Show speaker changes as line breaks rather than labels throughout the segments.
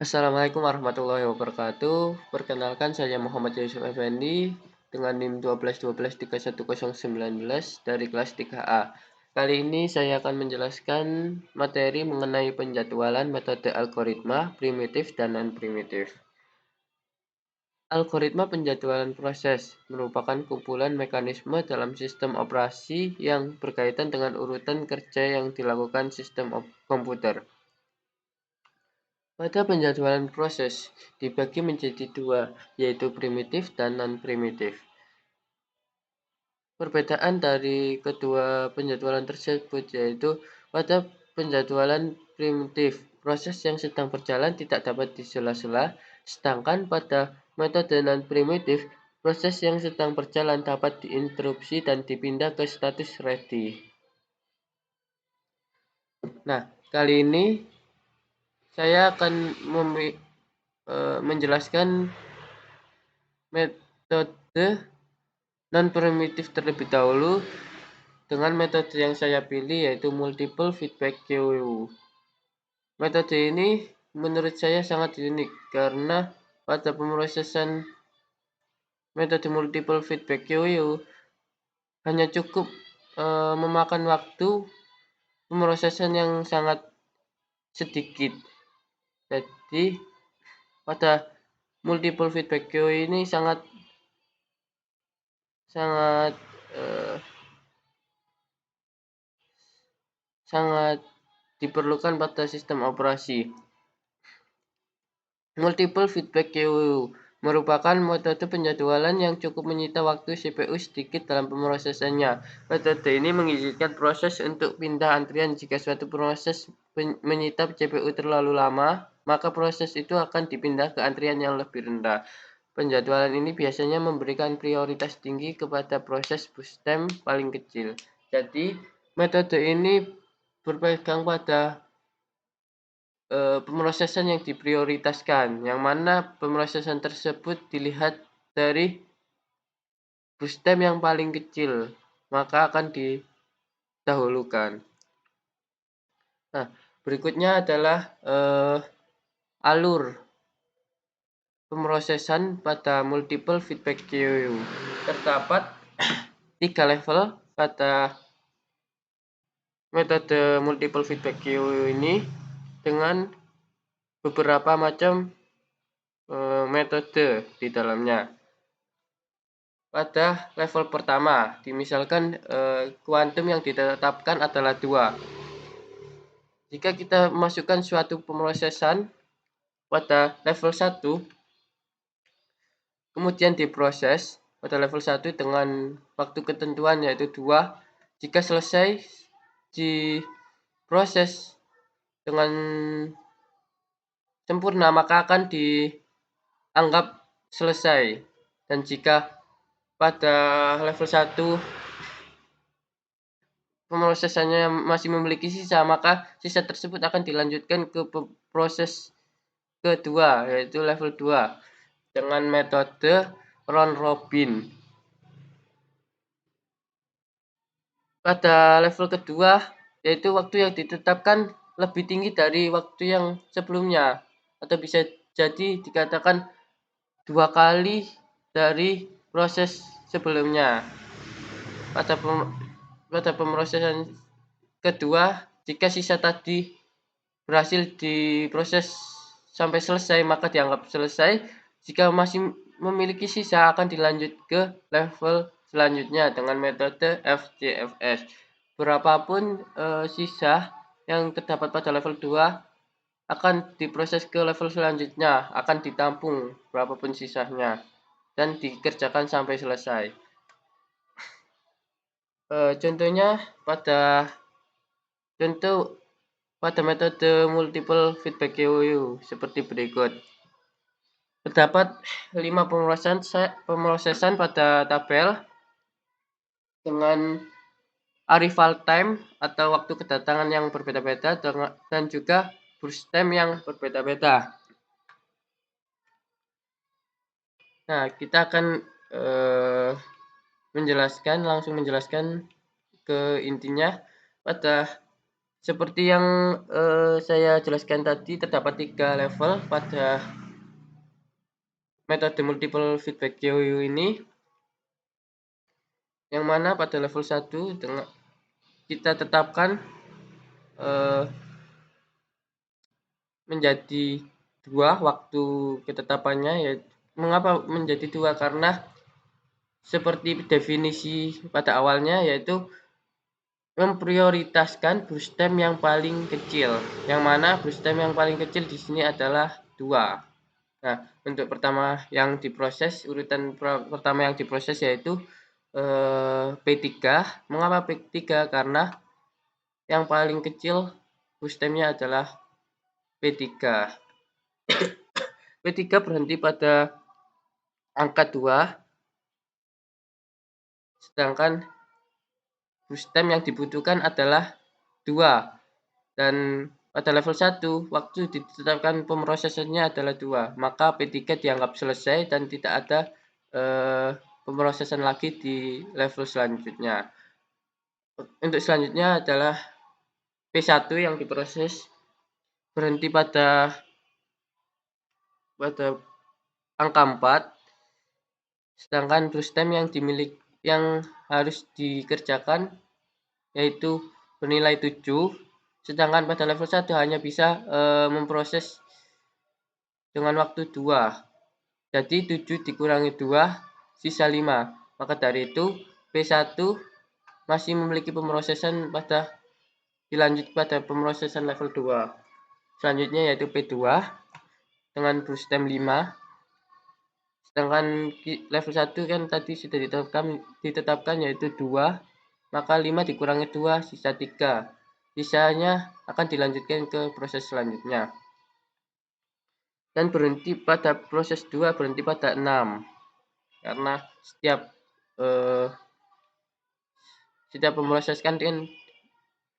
Assalamualaikum warahmatullahi wabarakatuh. Perkenalkan saya Muhammad Yusuf Effendi dengan NIM 12123109 dari kelas 3A. Kali ini saya akan menjelaskan materi mengenai penjadwalan metode algoritma primitif dan non-primitif. Algoritma penjadwalan proses merupakan kumpulan mekanisme dalam sistem operasi yang berkaitan dengan urutan kerja yang dilakukan sistem komputer. Pada penjadwalan proses dibagi menjadi dua, yaitu primitif dan non-primitif. Perbedaan dari kedua penjadwalan tersebut yaitu pada penjadwalan primitif, proses yang sedang berjalan tidak dapat disela-sela, sedangkan pada metode non-primitif, proses yang sedang berjalan dapat diinterupsi dan dipindah ke status ready. Nah, kali ini saya akan menjelaskan metode non-primitif terlebih dahulu dengan metode yang saya pilih yaitu multiple feedback queue. Metode ini menurut saya sangat unik karena pada pemrosesan metode multiple feedback queue hanya cukup memakan waktu pemrosesan yang sangat sedikit. Jadi pada multiple feedback queue ini sangat diperlukan pada sistem operasi. Multiple feedback queue merupakan metode penjadwalan yang cukup menyita waktu CPU sedikit dalam pemrosesannya. Metode ini mengizinkan proses untuk pindah antrian. Jika suatu proses menyita CPU terlalu lama, maka proses itu akan dipindah ke antrian yang lebih rendah. Penjadwalan ini biasanya memberikan prioritas tinggi kepada proses bus time paling kecil. Jadi, metode ini berpegang pada pemrosesan yang diprioritaskan, yang mana pemrosesan tersebut dilihat dari bus time yang paling kecil, maka akan didahulukan. Nah, berikutnya adalah alur pemrosesan pada multiple feedback queue. Terdapat 3 level pada metode multiple feedback queue ini dengan beberapa macam metode di dalamnya. Pada level pertama, misalkan kuantum yang ditetapkan adalah 2. Jika kita masukkan suatu pemrosesan pada level 1, kemudian diproses pada level 1 dengan waktu ketentuan yaitu 2, jika selesai diproses dengan sempurna maka akan dianggap selesai. Dan jika pada level 1 pemrosesannya masih memiliki sisa, maka sisa tersebut akan dilanjutkan ke proses kedua yaitu level 2 dengan metode round robin. Pada level kedua yaitu waktu yang ditetapkan lebih tinggi dari waktu yang sebelumnya, atau bisa jadi dikatakan 2 kali dari proses sebelumnya. Pada pemrosesan kedua, jika sisa tadi berhasil diproses sampai selesai maka dianggap selesai. Jika masih memiliki sisa akan dilanjut ke level selanjutnya dengan metode FCFS. Berapapun sisa yang terdapat pada level 2 akan diproses ke level selanjutnya, akan ditampung berapapun sisanya dan dikerjakan sampai selesai. Contohnya pada metode multiple feedback queue seperti berikut. Terdapat 5 pemrosesan pada tabel dengan arrival time atau waktu kedatangan yang berbeda-beda dan juga burst time yang berbeda-beda. Nah, kita akan langsung menjelaskan ke intinya. Pada Seperti yang saya jelaskan tadi, terdapat 3 level pada metode multiple feedback QU ini, yang mana pada level 1 kita tetapkan menjadi 2 waktu ketetapannya, yaitu mengapa menjadi 2? Karena seperti definisi pada awalnya, yaitu memprioritaskan bootstrap yang paling kecil, yang mana bootstrap yang paling kecil di sini adalah 2. Nah, untuk pertama yang diproses, urutan pertama yang diproses yaitu P3. Mengapa P3? Karena yang paling kecil bootstrap-nya adalah P3. P3 berhenti pada angka 2, sedangkan bootstrap yang dibutuhkan adalah 2. Dan pada level 1, waktu ditetapkan pemrosesannya adalah 2. Maka P3 dianggap selesai dan tidak ada pemrosesan lagi di level selanjutnya. Untuk selanjutnya adalah P1 yang diproses, berhenti pada angka 4, sedangkan bootstrap yang harus dikerjakan yaitu bernilai 7, sedangkan pada level 1 hanya bisa memproses dengan waktu 2. Jadi 7 dikurangi 2 sisa 5. Maka dari itu P1 masih memiliki pemrosesan dilanjut pada pemrosesan level 2. Selanjutnya yaitu P2 dengan bootstrap 5. Sedangkan level 1 kan tadi sudah ditetapkan yaitu 2. Maka 5 dikurangi 2 sisa 3. Sisanya akan dilanjutkan ke proses selanjutnya. Dan berhenti pada proses 2 berhenti pada 6. Karena setiap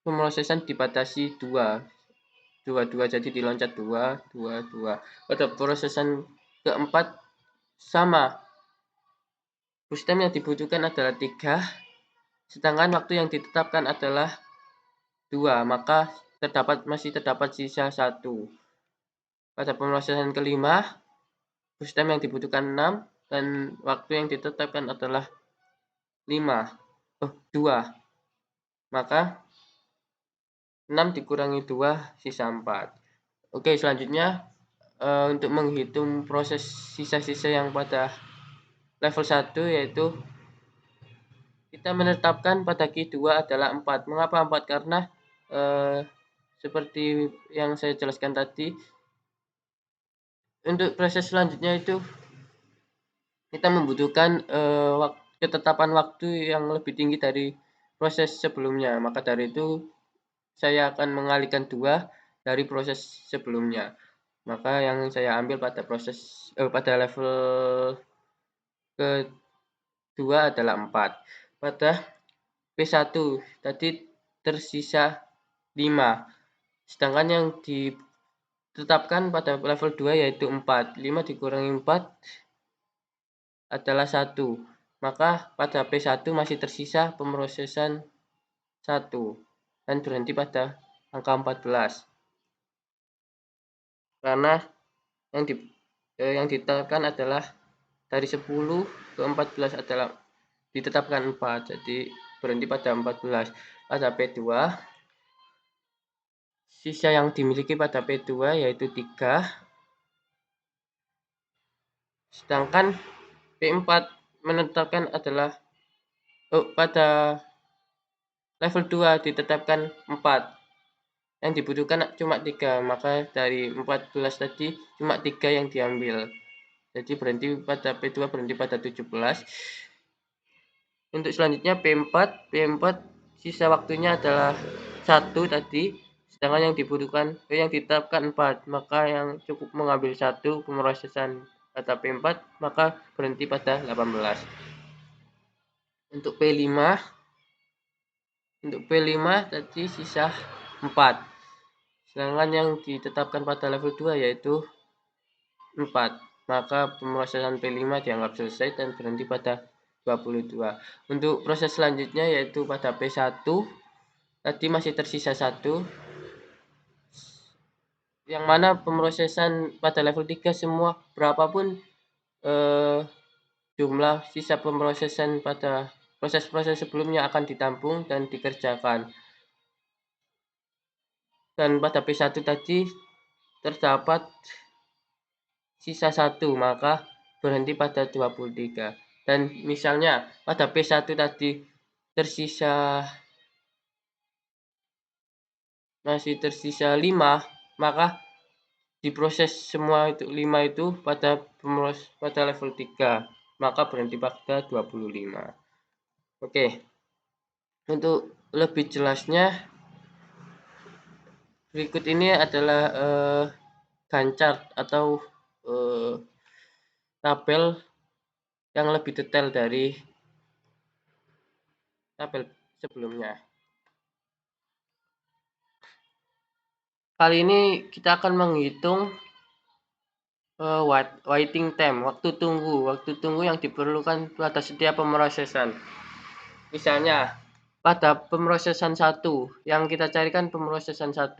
pemrosesan dibatasi 2 jadi diloncat 2. Pada prosesan keempat sama, bootstrap yang dibutuhkan adalah 3, sedangkan waktu yang ditetapkan adalah 2, maka masih terdapat sisa 1. Pada pemrosesan kelima, bootstrap yang dibutuhkan 6 dan waktu yang ditetapkan adalah 2. Maka 6 dikurangi 2 sisa 4. Oke, selanjutnya untuk menghitung proses sisa-sisa yang pada level 1, yaitu kita menetapkan pada Q2 adalah 4. Mengapa 4? Karena seperti yang saya jelaskan tadi, untuk proses selanjutnya itu kita membutuhkan ketetapan waktu yang lebih tinggi dari proses sebelumnya. Maka dari itu saya akan mengalihkan 2 dari proses sebelumnya. Maka yang saya ambil pada pada level kedua adalah 4. Pada P1 tadi tersisa 5. Sedangkan yang ditetapkan pada level 2 yaitu 4. 5 dikurangi 4 adalah 1. Maka pada P1 masih tersisa pemrosesan 1 dan berhenti pada angka 14. Karena yang ditetapkan adalah dari 10 ke 14 adalah ditetapkan 4. Jadi berhenti pada 14. Pada P2, sisa yang dimiliki pada P2 yaitu 3. Sedangkan P4 menetapkan adalah pada level 2 ditetapkan 4. Yang dibutuhkan cuma 3. Maka dari 14 tadi cuma 3 yang diambil. Jadi berhenti pada P2 berhenti pada 17. Untuk selanjutnya P4 sisa waktunya adalah 1 tadi, sedangkan yang ditetapkan 4. Maka yang cukup mengambil 1 pemrosesan pada P4, maka berhenti pada 18. Untuk P5 tadi sisa 4. Sedangkan yang ditetapkan pada level 2 yaitu 4. Maka pemrosesan P5 dianggap selesai dan berhenti pada 22. Untuk proses selanjutnya yaitu pada P1, tadi masih tersisa 1, yang mana pemrosesan pada level 3 semua berapapun jumlah sisa pemrosesan pada proses-proses sebelumnya akan ditampung dan dikerjakan. Dan pada P1 tadi terdapat sisa 1, maka berhenti pada 23. Dan misalnya pada P1 tadi masih tersisa 5, maka diproses semua itu 5 itu pada level 3, maka berhenti pada 25. Oke. Untuk lebih jelasnya, berikut ini adalah Gantt atau tabel yang lebih detail dari tabel sebelumnya. Kali ini kita akan menghitung waiting time, waktu tunggu yang diperlukan pada setiap pemrosesan. Misalnya, pada pemrosesan 1, yang kita carikan pemrosesan 1.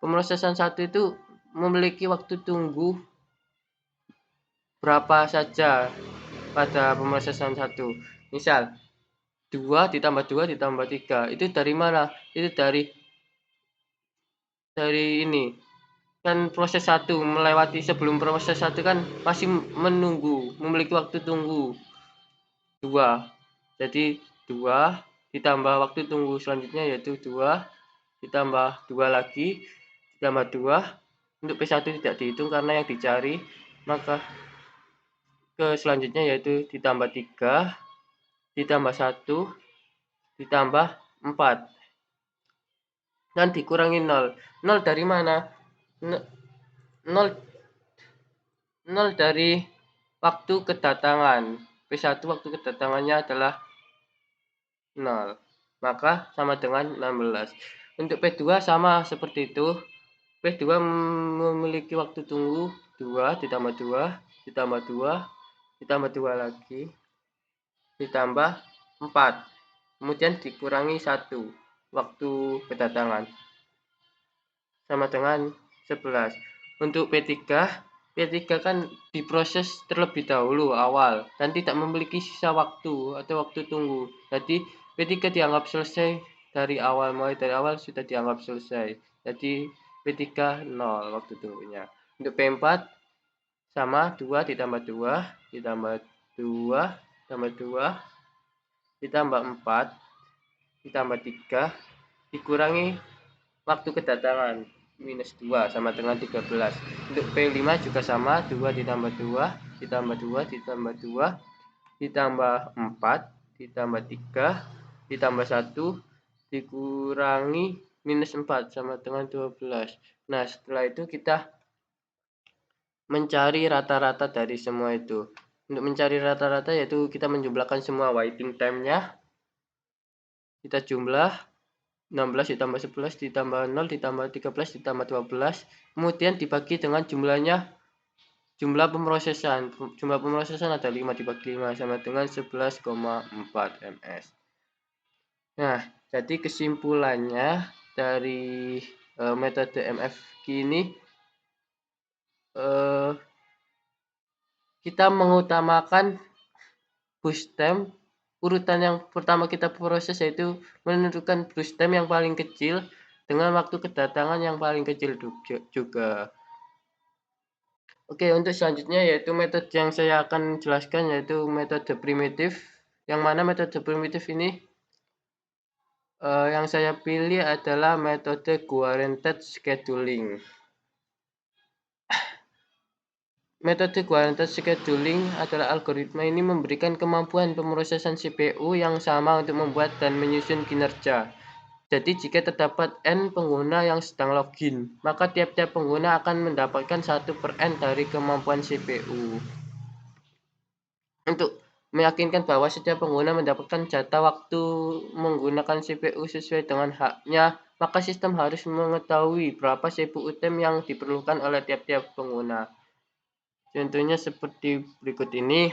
Pemrosesan 1 itu memiliki waktu tunggu berapa saja pada pemrosesan 1. Misal, 2 ditambah 2 ditambah 3. Itu dari mana? Itu dari ini. Kan proses 1 melewati, sebelum proses 1 kan masih memiliki waktu tunggu 2. Jadi 2 ditambah waktu tunggu selanjutnya yaitu 2 ditambah 2 lagi ditambah 2. Untuk P1 tidak dihitung karena yang dicari, maka ke selanjutnya yaitu ditambah 3 ditambah 1 ditambah 4 dan dikurangi 0. 0 dari mana? 0 dari waktu kedatangan. P1 waktu kedatangannya adalah 0, maka sama dengan 16. Untuk P2 sama seperti itu. P2 memiliki waktu tunggu 2 ditambah 2 ditambah 2 ditambah 2 lagi ditambah 4, kemudian dikurangi 1 waktu kedatangan, sama dengan 11. Untuk P3 kan diproses terlebih dahulu awal dan tidak memiliki sisa waktu atau waktu tunggu. Jadi P3 dianggap selesai dari awal, mulai dari awal sudah dianggap selesai. Jadi P3 0 waktu tunggunya. Untuk P4 sama 2 ditambah 2 ditambah 2 ditambah 2 ditambah 4 ditambah 3 dikurangi waktu kedatangan minus 2 sama dengan 13. Untuk P5 juga sama, 2 ditambah 2 ditambah 2 ditambah 2 ditambah 4 ditambah 3 ditambah 1 dikurangi minus 4 sama dengan 12. Nah, setelah itu kita mencari rata-rata dari semua itu. Untuk mencari rata-rata yaitu kita menjumlahkan semua waiting time-nya. Kita jumlah 16 ditambah 11 ditambah 0 ditambah 13 ditambah 12, kemudian dibagi dengan jumlah pemrosesan. Jumlah pemrosesan ada 5 dibagi 5 sama dengan 11,4 ms. Nah, jadi kesimpulannya dari metode MFQ ini, kita mengutamakan boost time. Urutan yang pertama kita proses yaitu menentukan boost time yang paling kecil dengan waktu kedatangan yang paling kecil juga. Oke, untuk selanjutnya yaitu metode yang saya akan jelaskan yaitu metode primitif. Yang mana metode primitif ini yang saya pilih adalah metode guaranteed scheduling. Metode guaranteed scheduling adalah algoritma ini memberikan kemampuan pemrosesan CPU yang sama untuk membuat dan menyusun kinerja. Jadi jika terdapat N pengguna yang sedang login, maka tiap-tiap pengguna akan mendapatkan 1/N dari kemampuan CPU. Untuk meyakinkan bahwa setiap pengguna mendapatkan jatah waktu menggunakan CPU sesuai dengan haknya, maka sistem harus mengetahui berapa CPU time yang diperlukan oleh tiap-tiap pengguna. Contohnya seperti berikut ini.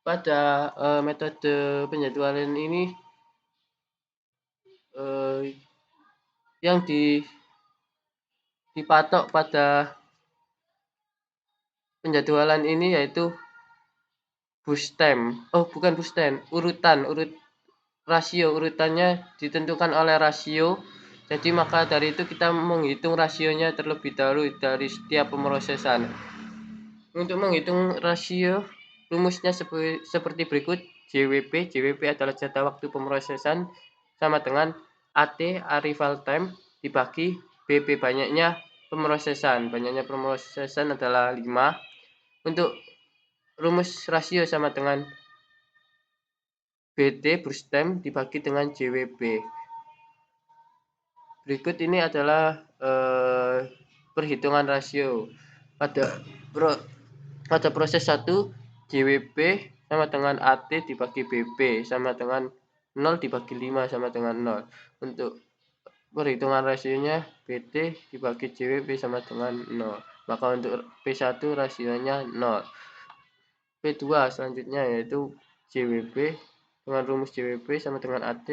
Pada metode penjadwalan ini yang dipatok pada penjadwalan ini yaitu bukan bukan, urut rasio, urutannya ditentukan oleh rasio. Jadi maka dari itu kita menghitung rasionya terlebih dahulu dari setiap pemrosesan. Untuk menghitung rasio, rumusnya seperti berikut. JWP adalah jatah waktu pemrosesan sama dengan AT, arrival time, dibagi BP, banyaknya pemrosesan. Banyaknya pemrosesan adalah 5. Untuk rumus rasio sama dengan BT, burst time, dibagi dengan JWP. Berikut ini adalah perhitungan rasio. Pada proses 1, JWP sama dengan AT dibagi BP sama dengan 0 dibagi 5 sama dengan 0. Untuk perhitungan rasionya BT dibagi JWP sama dengan 0. Maka untuk P1 rasionya 0. P2 selanjutnya yaitu JWP dengan rumus JWP sama dengan AT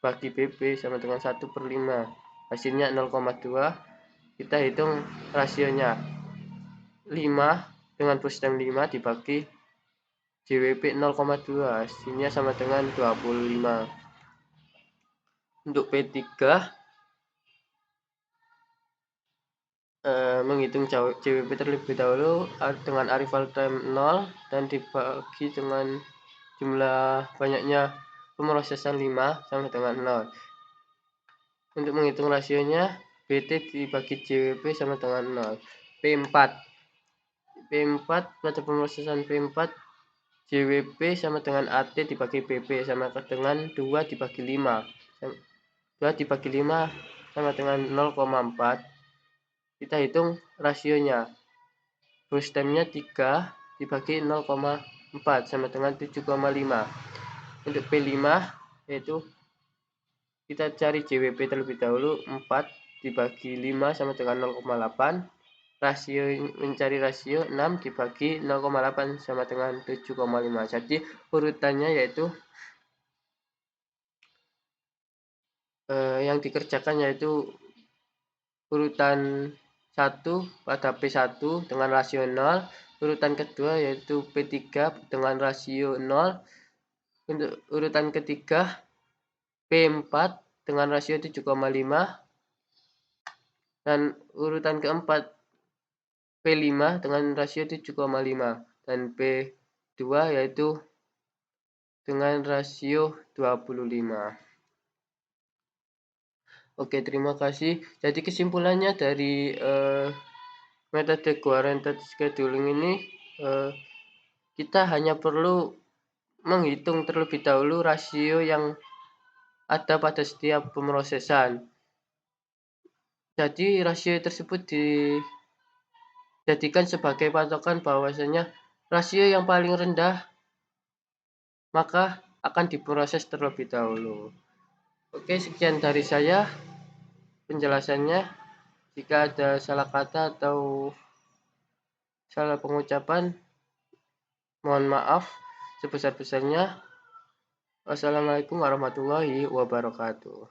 bagi BP sama dengan 1/5. Hasilnya 0,2. Kita hitung rasionya 5 dengan burst time 5 dibagi JWP 0,2, hasilnya sama dengan 25. Untuk P3 menghitung JWP terlebih dahulu dengan arrival time 0 dan dibagi dengan jumlah banyaknya pemrosesan 5 sama dengan 0. Untuk menghitung rasionya BT dibagi JWP sama dengan 0. P4 pada pemrosesan P4 JWP sama dengan AT dibagi BP sama dengan 2 dibagi 5. 2 dibagi 5 sama dengan 0,4. Kita hitung rasionya. Burst time-nya 3 dibagi 0,4 sama dengan 7,5. Untuk P5 yaitu kita cari JWP terlebih dahulu. 4 dibagi 5 sama dengan 0,8. Mencari rasio 6 dibagi 0,8 sama dengan 7,5. Jadi urutannya yaitu yang dikerjakan yaitu urutan 1 pada P1 dengan rasio 0, urutan kedua yaitu P3 dengan rasio 0, untuk urutan ketiga P4 dengan rasio 7,5, dan urutan keempat P5 dengan rasio 7,5, dan P2 yaitu dengan rasio 25. Oke, terima kasih. Jadi kesimpulannya dari metode guaranteed scheduling ini, kita hanya perlu menghitung terlebih dahulu rasio yang ada pada setiap pemrosesan. Jadi rasio tersebut dijadikan sebagai patokan bahwasanya rasio yang paling rendah maka akan diproses terlebih dahulu. Oke, sekian dari saya penjelasannya. Jika ada salah kata atau salah pengucapan, mohon maaf sebesar-besarnya. Wassalamualaikum warahmatullahi wabarakatuh.